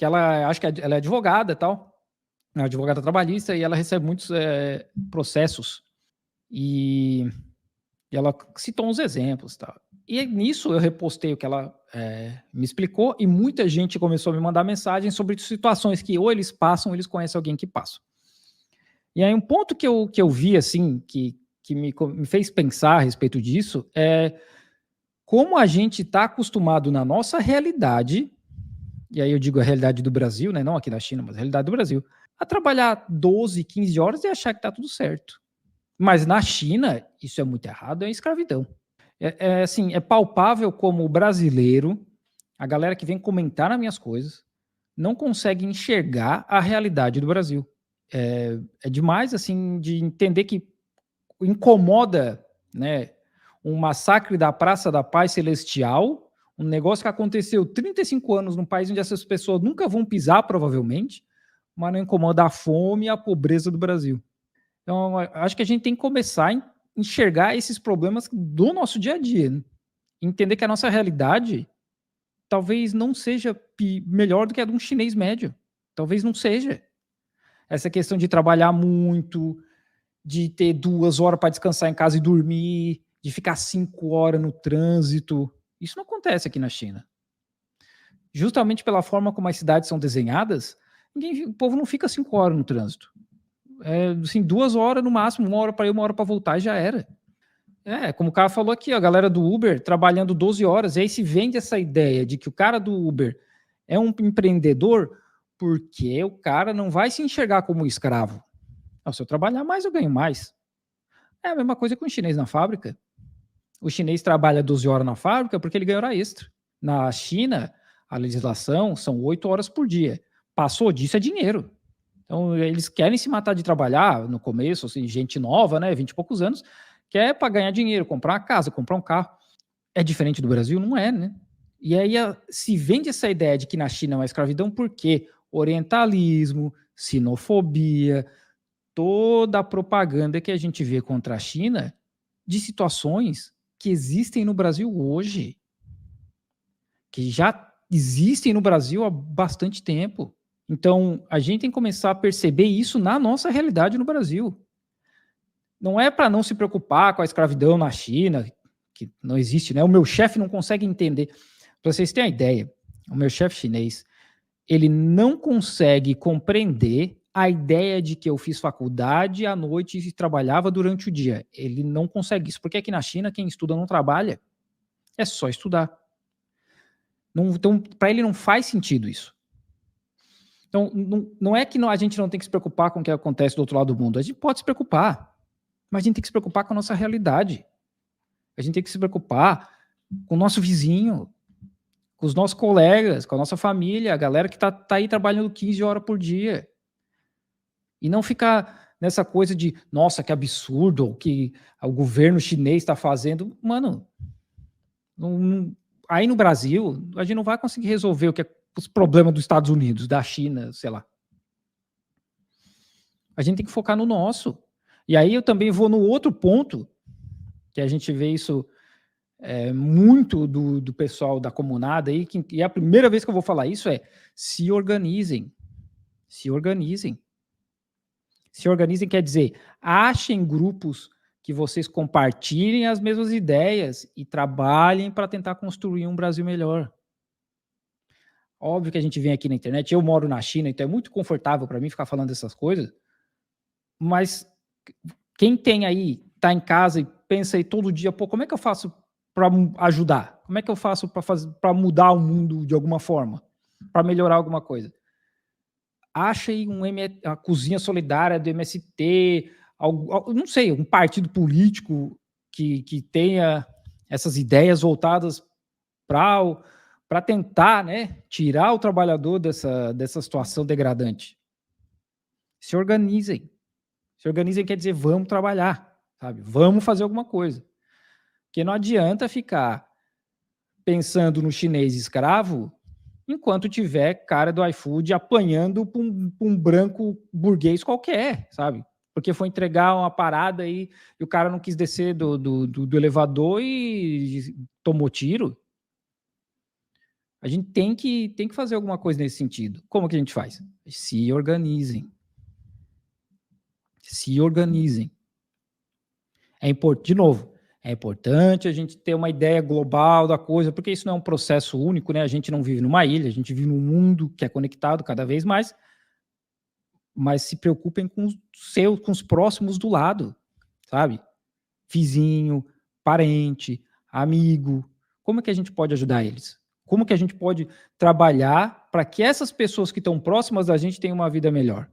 que ela, acho que ela é advogada e tal, é uma advogada trabalhista, e ela recebe muitos processos, e ela citou uns exemplos e tal. E nisso eu repostei o que ela me explicou, e muita gente começou a me mandar mensagens sobre situações que ou eles passam ou eles conhecem alguém que passa. E aí um ponto que eu vi, assim, que me fez pensar a respeito disso, é como a gente está acostumado na nossa realidade, e aí eu digo a realidade do Brasil, né, não aqui da China, mas a realidade do Brasil, a trabalhar 12, 15 horas e achar que está tudo certo. Mas na China, isso é muito errado, é escravidão. Assim, é palpável como o brasileiro, a galera que vem comentar nas minhas coisas, não consegue enxergar a realidade do Brasil. É demais, assim, de entender que incomoda, né, um massacre da Praça da Paz Celestial, um negócio que aconteceu 35 anos num país onde essas pessoas nunca vão pisar, provavelmente, mas não incomoda a fome e a pobreza do Brasil. Então, acho que a gente tem que começar a enxergar esses problemas do nosso dia a dia, né? Entender que a nossa realidade talvez não seja melhor do que a de um chinês médio. Talvez não seja. Essa questão de trabalhar muito, de ter 2 horas para descansar em casa e dormir, de ficar 5 horas no trânsito. Isso não acontece aqui na China. Justamente pela forma como as cidades são desenhadas, o povo não fica 5 horas no trânsito. Assim, 2 horas no máximo, 1 hora para ir, 1 hora para voltar e já era. Como o cara falou aqui, a galera do Uber trabalhando 12 horas, e aí se vende essa ideia de que o cara do Uber é um empreendedor porque o cara não vai se enxergar como escravo. Se eu trabalhar mais, eu ganho mais. É a mesma coisa com o chinês na fábrica. O chinês trabalha 12 horas na fábrica porque ele ganha hora extra. Na China, a legislação são 8 horas por dia. Passou disso é dinheiro. Então, eles querem se matar de trabalhar no começo, assim, gente nova, né, 20 e poucos anos, quer para ganhar dinheiro, comprar uma casa, comprar um carro. É diferente do Brasil? Não é, né? E aí se vende essa ideia de que na China é uma escravidão porque orientalismo, sinofobia, toda a propaganda que a gente vê contra a China de situações que existem no Brasil hoje, que já existem no Brasil há bastante tempo. Então, a gente tem que começar a perceber isso na nossa realidade no Brasil. Não é para não se preocupar com a escravidão na China, que não existe, né? O meu chefe não consegue entender. Para vocês terem uma ideia, o meu chefe chinês, ele não consegue compreender a ideia de que eu fiz faculdade à noite e trabalhava durante o dia. Ele não consegue isso, porque aqui na China quem estuda não trabalha, é só estudar. Não, então, para ele não faz sentido isso. Então, não é que a gente não tem que se preocupar com o que acontece do outro lado do mundo. A gente pode se preocupar, mas a gente tem que se preocupar com a nossa realidade. A gente tem que se preocupar com o nosso vizinho, com os nossos colegas, com a nossa família, a galera que tá aí trabalhando 15 horas por dia. E não ficar nessa coisa de, nossa, que absurdo, o que o governo chinês está fazendo. Mano, aí no Brasil, a gente não vai conseguir resolver os problemas dos Estados Unidos, da China, sei lá. A gente tem que focar no nosso. E aí eu também vou no outro ponto, que a gente vê isso muito do pessoal da comunada aí, e a primeira vez que eu vou falar isso é: se organizem. Se organizem. Se organizem quer dizer, achem grupos que vocês compartilhem as mesmas ideias e trabalhem para tentar construir um Brasil melhor. Óbvio que a gente vem aqui na internet, eu moro na China, então é muito confortável para mim ficar falando dessas coisas, mas quem tem aí, tá em casa e pensa aí todo dia, pô, como é que eu faço para ajudar? Como é que eu faço para mudar o mundo de alguma forma? Para melhorar alguma coisa? Acha aí a cozinha solidária do MST, não sei, um partido político que tenha essas ideias voltadas para tentar, né, tirar o trabalhador dessa situação degradante. Se organizem. Se organizem quer dizer vamos trabalhar, sabe? Vamos fazer alguma coisa. Porque não adianta ficar pensando no chinês escravo enquanto tiver cara do iFood apanhando para um branco burguês qualquer, sabe? Porque foi entregar uma parada aí e o cara não quis descer do elevador e tomou tiro. A gente tem que fazer alguma coisa nesse sentido. Como que a gente faz? Se organizem. Se organizem. De novo, é importante a gente ter uma ideia global da coisa, porque isso não é um processo único, né? A gente não vive numa ilha, a gente vive num mundo que é conectado cada vez mais, mas se preocupem com os seus, com os próximos do lado, sabe? Vizinho, parente, amigo. Como é que a gente pode ajudar eles? Como que a gente pode trabalhar para que essas pessoas que estão próximas da gente tenham uma vida melhor?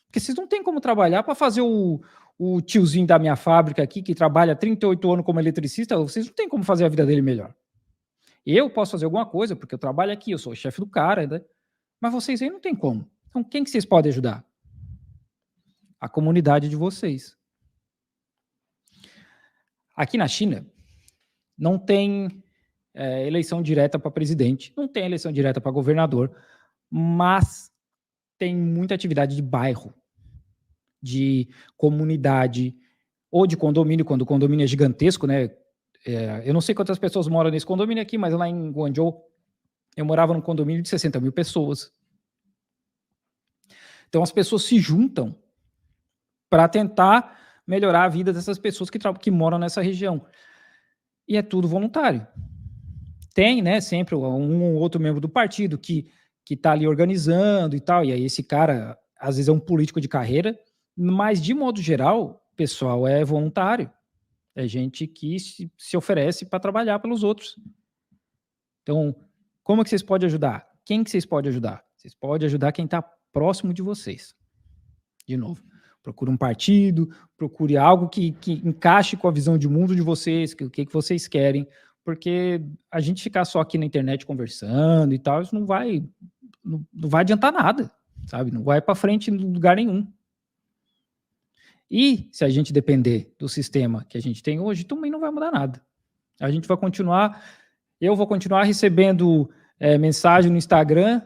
Porque vocês não têm como trabalhar para fazer o tiozinho da minha fábrica aqui, que trabalha 38 anos como eletricista, vocês não têm como fazer a vida dele melhor. Eu posso fazer alguma coisa, porque eu trabalho aqui, eu sou o chefe do cara, né? Mas vocês aí não tem como. Então, quem que vocês podem ajudar? A comunidade de vocês. Aqui na China, não tem eleição direta para presidente, não tem eleição direta para governador, mas tem muita atividade de bairro, de comunidade, ou de condomínio, quando o condomínio é gigantesco, né? Eu não sei quantas pessoas moram nesse condomínio aqui, mas lá em Guangzhou, eu morava num condomínio de 60 mil pessoas. Então as pessoas se juntam para tentar melhorar a vida dessas pessoas que moram nessa região. E é tudo voluntário. Tem, né, sempre um ou outro membro do partido que está ali organizando e tal, e aí esse cara, às vezes, é um político de carreira, mas, de modo geral, o pessoal é voluntário. É gente que se oferece para trabalhar pelos outros. Então, como é que vocês podem ajudar? Quem que vocês podem ajudar? Vocês podem ajudar quem está próximo de vocês. De novo, procure um partido, procure algo que encaixe com a visão de mundo de vocês, o que vocês querem, porque a gente ficar só aqui na internet conversando e tal, isso não vai adiantar nada, sabe? Não vai para frente em lugar nenhum. E se a gente depender do sistema que a gente tem hoje, também não vai mudar nada. A gente vai continuar, eu vou continuar recebendo mensagem no Instagram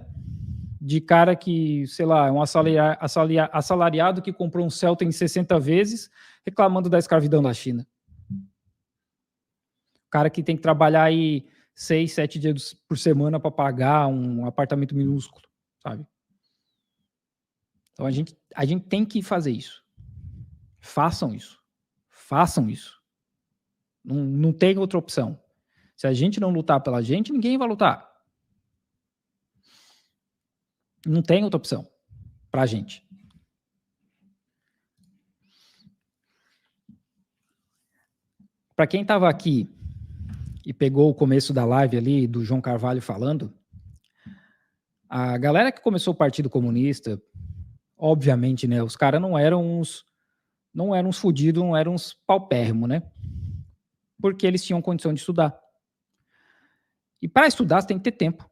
de cara que, sei lá, é um assalariado que comprou um Celta em 60 vezes, reclamando da escravidão da China. Cara que tem que trabalhar aí 6, 7 dias por semana para pagar um apartamento minúsculo, sabe? Então a gente tem que fazer isso. Façam isso. Façam isso. Não tem outra opção. Se a gente não lutar pela gente, ninguém vai lutar. Não tem outra opção pra gente. Para quem estava aqui e pegou o começo da live ali do João Carvalho falando, a galera que começou o Partido Comunista, obviamente, né, os caras não eram uns fudidos, não eram uns paupérrimos, né? Porque eles tinham condição de estudar. E para estudar, você tem que ter tempo.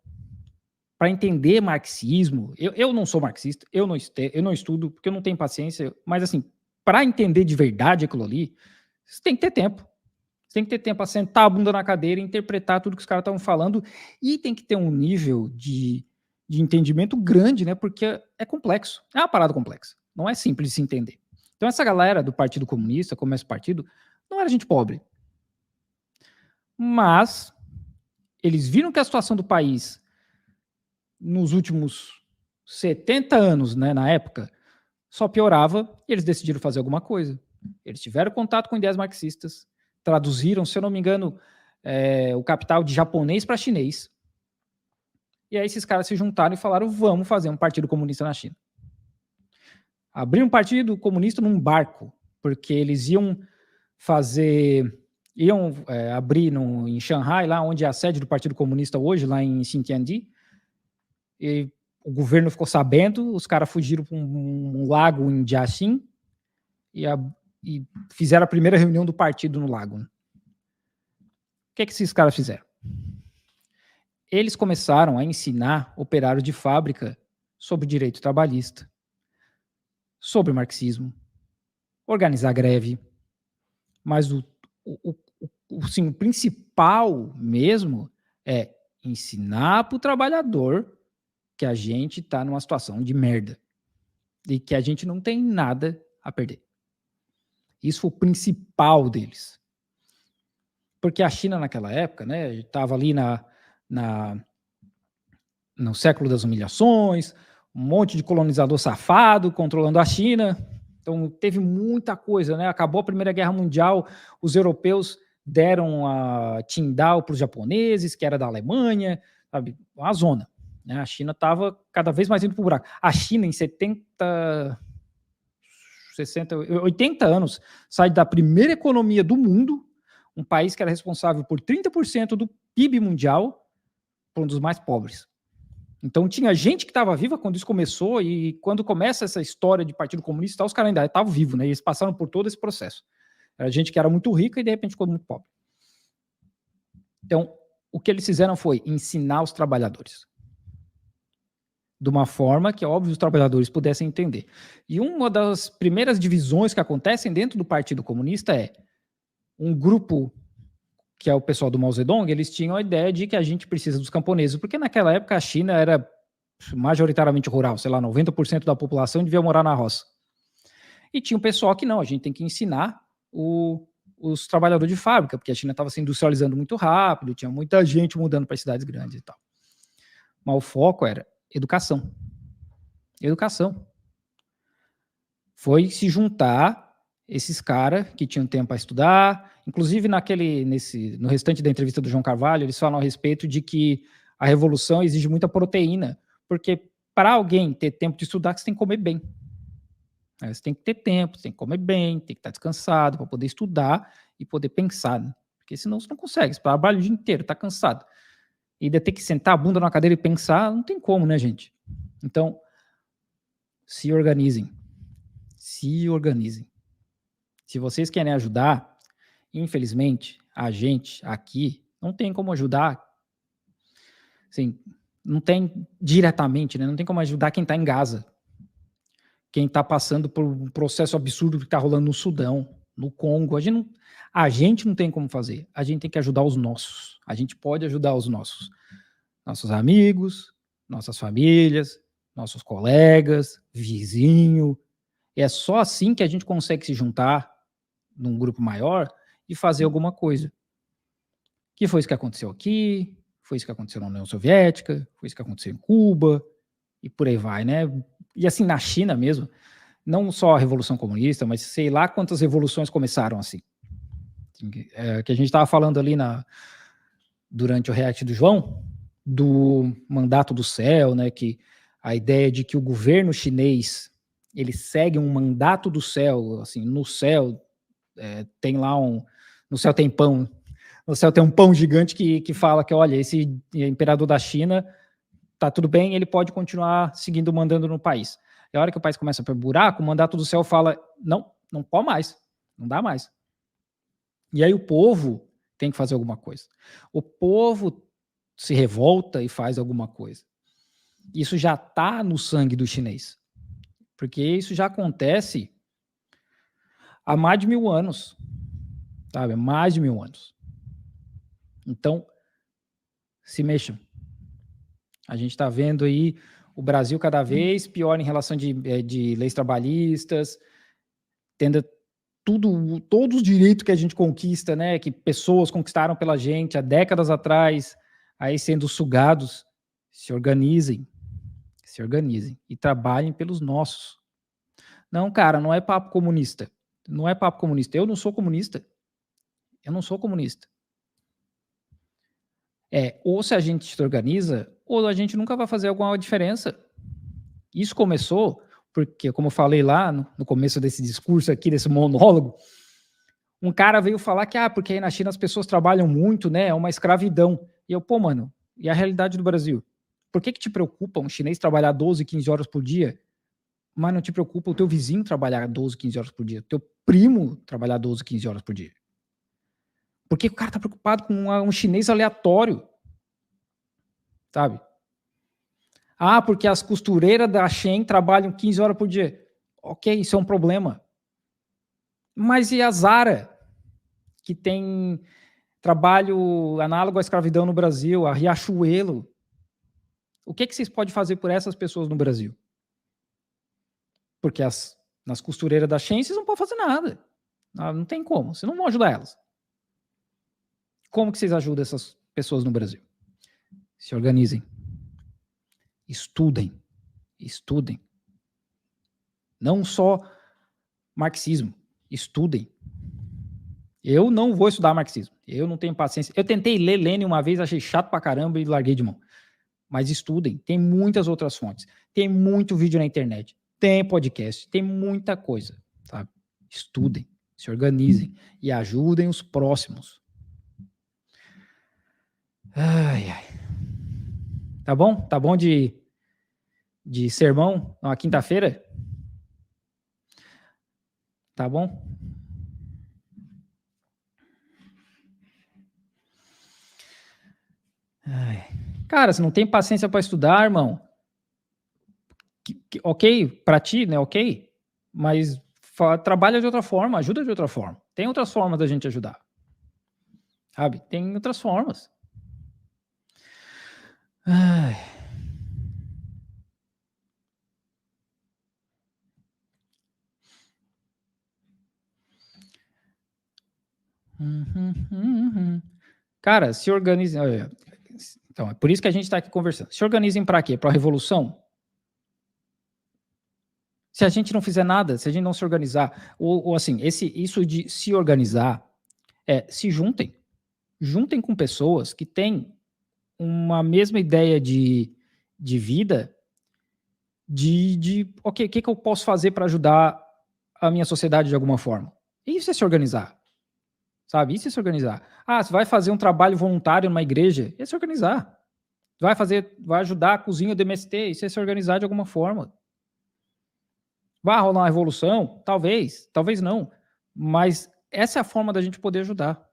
Para entender marxismo, eu não sou marxista, eu não estudo, porque eu não tenho paciência, mas assim, para entender de verdade aquilo ali, você tem que ter tempo. Você tem que ter tempo para sentar a bunda na cadeira e interpretar tudo que os caras estavam falando, e tem que ter um nível de entendimento grande, né? Porque é complexo, é uma parada complexa, não é simples de se entender. Então essa galera do Partido Comunista, como esse partido, não era gente pobre. Mas eles viram que a situação do país nos últimos 70 anos, né, na época, só piorava e eles decidiram fazer alguma coisa. Eles tiveram contato com ideias marxistas, traduziram, se eu não me engano, o Capital de japonês para chinês. E aí esses caras se juntaram e falaram, vamos fazer um partido comunista na China. Abriram um partido comunista num barco, porque eles iam abrir em Shanghai, lá onde é a sede do Partido Comunista hoje, lá em Xintiandi, e o governo ficou sabendo, os caras fugiram para um lago em Jiaxing e fizeram a primeira reunião do partido no lago. O que esses caras fizeram? Eles começaram a ensinar operários de fábrica sobre direito trabalhista, sobre marxismo, organizar greve, mas o principal mesmo é ensinar para o trabalhador que a gente está numa situação de merda e que a gente não tem nada a perder. Isso foi o principal deles. Porque a China naquela época, né, estava ali no século das humilhações, um monte de colonizador safado controlando a China. Então, teve muita coisa, né? Acabou a Primeira Guerra Mundial, os europeus deram a Qingdao para os japoneses, que era da Alemanha, sabe? Uma zona. Né? A China estava cada vez mais indo para o buraco. A China, em 80 anos, sai da primeira economia do mundo, um país que era responsável por 30% do PIB mundial, para um dos mais pobres. Então tinha gente que estava viva quando isso começou, e quando começa essa história de Partido Comunista, os caras ainda estavam vivos, né? E eles passaram por todo esse processo. Era gente que era muito rica e de repente ficou muito pobre. Então, o que eles fizeram foi ensinar os trabalhadores. De uma forma que, óbvio, os trabalhadores pudessem entender. E uma das primeiras divisões que acontecem dentro do Partido Comunista é um grupo, que é o pessoal do Mao Zedong, eles tinham a ideia de que a gente precisa dos camponeses, porque naquela época a China era majoritariamente rural, sei lá, 90% da população devia morar na roça. E tinha um pessoal que não, a gente tem que ensinar os trabalhadores de fábrica, porque a China estava se industrializando muito rápido, tinha muita gente mudando para cidades grandes e tal. Mas o foco era educação. Educação. Foi se juntar esses caras que tinham tempo para estudar. Inclusive, no restante da entrevista do João Carvalho, eles falam a respeito de que a revolução exige muita proteína, porque para alguém ter tempo de estudar, você tem que comer bem. Você tem que ter tempo, você tem que comer bem, tem que estar descansado para poder estudar e poder pensar. Né? Porque senão você não consegue, você trabalha o dia inteiro, está cansado. E ainda ter que sentar a bunda na cadeira e pensar, não tem como, né, gente? Então, se organizem. Se organizem. Se vocês querem ajudar, infelizmente, a gente aqui não tem como ajudar. Assim, não tem diretamente, né? Não tem como ajudar quem está em Gaza. Quem está passando por um processo absurdo que está rolando no Sudão, no Congo. A gente não tem como fazer. A gente tem que ajudar os nossos. A gente pode ajudar os nossos. Nossos amigos, nossas famílias, nossos colegas, vizinho. É só assim que a gente consegue se juntar num grupo maior e fazer alguma coisa. Que foi isso que aconteceu aqui, foi isso que aconteceu na União Soviética, foi isso que aconteceu em Cuba, e por aí vai, né? E assim, na China mesmo, não só a Revolução Comunista, mas sei lá quantas revoluções começaram assim. Que a gente estava falando ali durante o react do João, do mandato do céu, né? Que a ideia de que o governo chinês ele segue um mandato do céu, assim, no céu tem lá no céu tem pão, no céu tem um pão gigante que fala que, olha, esse imperador da China tá tudo bem, ele pode continuar seguindo mandando no país. E a hora que o país começa a per buraco, o mandato do céu fala, não pode mais, não dá mais. E aí o povo tem que fazer alguma coisa. O povo se revolta e faz alguma coisa. Isso já está no sangue do chinês. Porque isso já acontece há mais de 1000 anos. Sabe? Mais de 1000 anos. Então, se mexam. A gente está vendo aí o Brasil cada vez pior em relação de leis trabalhistas, tendo todos os direitos que a gente conquista, né, que pessoas conquistaram pela gente há décadas atrás, aí sendo sugados. Se organizem e trabalhem pelos nossos. Não, cara, não é papo comunista. Não é papo comunista. Eu não sou comunista. Ou se a gente se organiza, ou a gente nunca vai fazer alguma diferença. Isso começou porque, como eu falei lá no começo desse discurso aqui, desse monólogo, um cara veio falar que, porque aí na China as pessoas trabalham muito, né, é uma escravidão. E eu, mano, e a realidade do Brasil? Por que te preocupa um chinês trabalhar 12, 15 horas por dia, mas não te preocupa o teu vizinho trabalhar 12, 15 horas por dia, o teu primo trabalhar 12, 15 horas por dia? Porque o cara tá preocupado com um chinês aleatório, sabe? Porque as costureiras da Shein trabalham 15 horas por dia. Ok, isso é um problema. Mas e a Zara, que tem trabalho análogo à escravidão no Brasil, a Riachuelo? O que vocês podem fazer por essas pessoas no Brasil? Porque nas costureiras da Shein vocês não podem fazer nada. Não tem como, vocês não vão ajudar elas. Como que vocês ajudam essas pessoas no Brasil? Se organizem. Estudem. Estudem. Não só marxismo. Estudem. Eu não vou estudar marxismo. Eu não tenho paciência. Eu tentei ler Lenin uma vez, achei chato pra caramba e larguei de mão. Mas estudem. Tem muitas outras fontes. Tem muito vídeo na internet. Tem podcast. Tem muita coisa. Sabe? Estudem. Se organizem. E ajudem os próximos. Ai, ai. Tá bom? Tá bom de sermão na quinta-feira? Tá bom? Ai. Cara, você não tem paciência para estudar, irmão. Ok, para ti, né? Ok, mas trabalha de outra forma, ajuda de outra forma. Tem outras formas da gente ajudar. Sabe? Tem outras formas. Ai. Cara, se organizem. Então, é por isso que a gente está aqui conversando. Se organizem para quê? Para a revolução? Se a gente não fizer nada, se a gente não se organizar, ou assim, isso de se organizar, se juntem. Juntem com pessoas que têm uma mesma ideia de vida, ok, o que eu posso fazer para ajudar a minha sociedade de alguma forma? Isso é se organizar. Sabe? Isso é se organizar. Ah, você vai fazer um trabalho voluntário numa igreja, é se organizar. Vai ajudar a cozinha do MST, isso é se organizar de alguma forma. Vai rolar uma revolução? Talvez não. Mas essa é a forma da gente poder ajudar.